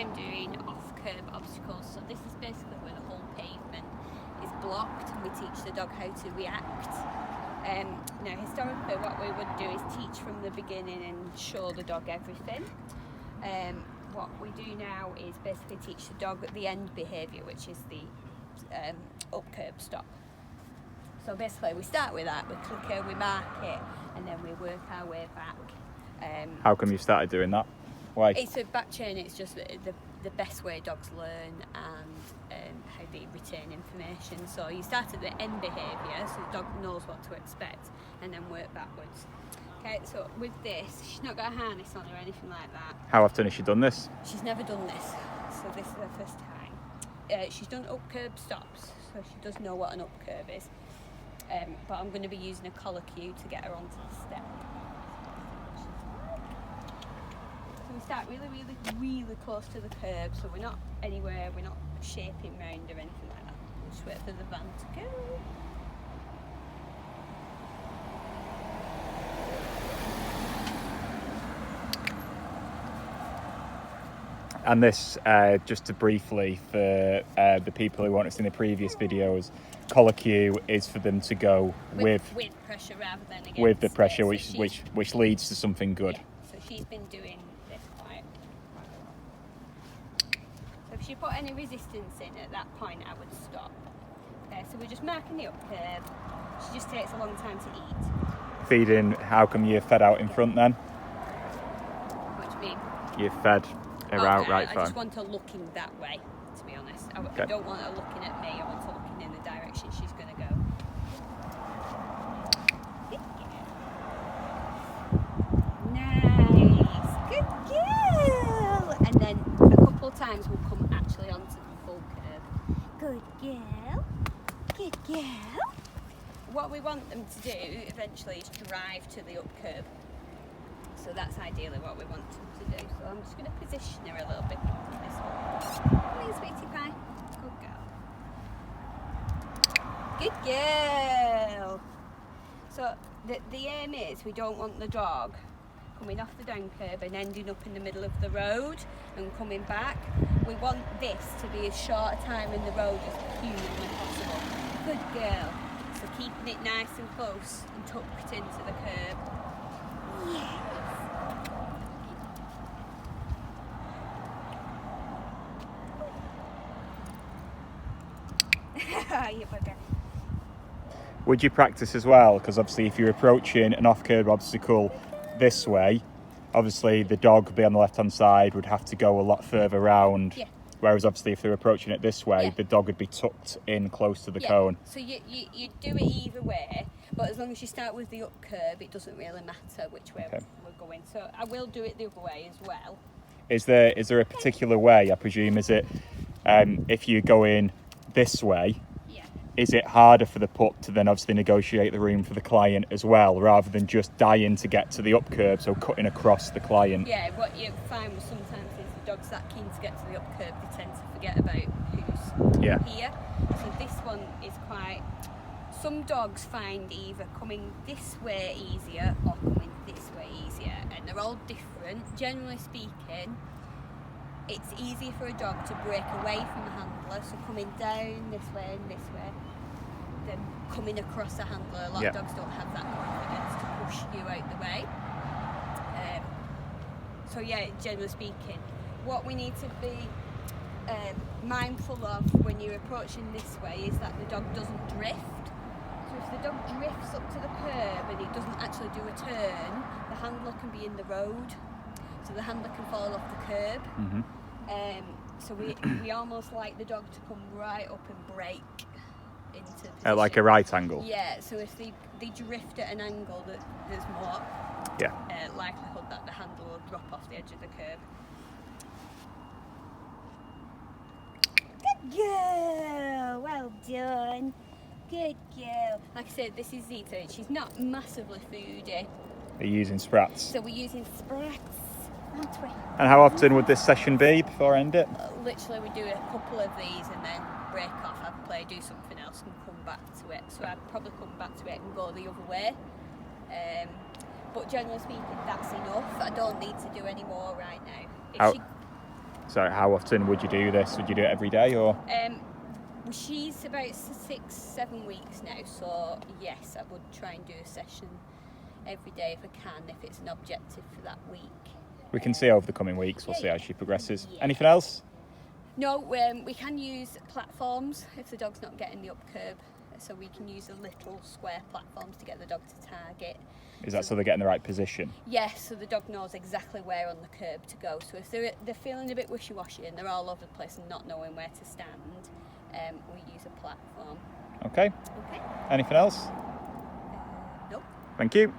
time doing off-curb obstacles. So this is basically where the whole pavement is blocked and we teach the dog how to react. Now historically what we would do is teach from the beginning and show the dog everything. What we do now is basically teach the dog the end behaviour, which is the up-curb stop. So basically we start with that, we click it, we mark it, and then we work our way back. How come you started doing that? Why? It's a back chain, it's just the best way dogs learn and how they retain information. So you start at the end behaviour, so the dog knows what to expect, and then work backwards. Okay, so with this, she's not got a harness on or anything like that. How often has she done this? She's never done this, so this is her first time. She's done up-curb stops, so she does know what an up-curb is. But I'm going to be using a collar cue to get her onto the step. So we start really close to the curb, so we're not anywhere, we're not shaping round or anything like that. We'll just wait for the van to go. And this, just to briefly, for the people who won't have seen the previous videos, collar cue is for them to go with pressure rather than against with the pressure, it. which leads to something good. Yeah, so she's been doing this quite. So if she put any resistance in at that point, I would stop. So we're just marking the up curve. She just takes a long time to eat. Feeding, how come you're fed out in front then? What do you mean? You're fed her out right I fine. just want her looking that way, to be honest. I Okay. don't want her looking at me, I want her looking in the direction she's going to go. Nice, good girl. And then a couple of times we'll come actually onto the full curve. Good girl, good girl. What we want them to do eventually is drive to the up curb. So that's ideally what we want them to do. So I'm just going to position her a little bit into this one. Come here, sweetie pie. Good girl. Good girl. So the aim is we don't want the dog coming off the down curb and ending up in the middle of the road and coming back. We want this to be as short a time in the road as humanly possible. Good girl. So keeping it nice and close and tucked into the curb. Yes. You bugger. Would you practice as well? Because obviously if you're approaching an off-curb obstacle this way, obviously the dog would be on the left-hand side, would have to go a lot further round. Yeah. Whereas obviously if they're approaching it this way, Yeah. the dog would be tucked in close to the cone. So you do it either way, but as long as you start with the up curb, it doesn't really matter which way we're going. So I will do it the other way as well. Is there a particular way, I presume, is it if you're going this way, is it harder for the pup to then obviously negotiate the room for the client as well, rather than just dying to get to the up curb, so cutting across the client? Yeah, what you find sometimes is the dog's that keen to get to the up curb, they tend to forget about who's here. So this one is quite... Some dogs find either coming this way easier or coming this way easier, and they're all different. Generally speaking, it's easier for a dog to break away from the handler, so coming down this way and this way, than coming across the handler. A lot of dogs don't have that confidence to push you out the way. So yeah, generally speaking, what we need to be mindful of when you're approaching this way is that the dog doesn't drift. So if the dog drifts up to the curb and it doesn't actually do a turn, the handler can be in the road, so the handler can fall off the curb. Mm-hmm. So we almost like the dog to come right up and break into position. At like a right angle? Yeah, so if they drift at an angle, there's more likelihood that the handle will drop off the edge of the curb. Good girl, well done. Good girl. Like I said, this is Zeta. She's not massively foodie. Are you using sprats? So we're using sprats, aren't we? And how often would this session be before I end it? Literally, we do a couple of these and then break off, have play, do something else and come back to it. So I'd probably come back to it and go the other way. But generally speaking, that's enough. I don't need to do any more right now. So how often would you do this? Would you do it every day or? She's about 6-7 weeks now, so yes, I would try and do a session every day if I can, if it's an objective for that week. We can see over the coming weeks, we'll see how she progresses. Yeah. Anything else? No, we can use platforms if the dog's not getting the up curb, so we can use the little square platforms to get the dog to target. Is that so they're getting the right position? Yes, so the dog knows exactly where on the curb to go. So if they're feeling a bit wishy-washy and they're all over the place and not knowing where to stand, we use a platform. Okay. Okay. Anything else? Nope. Thank you.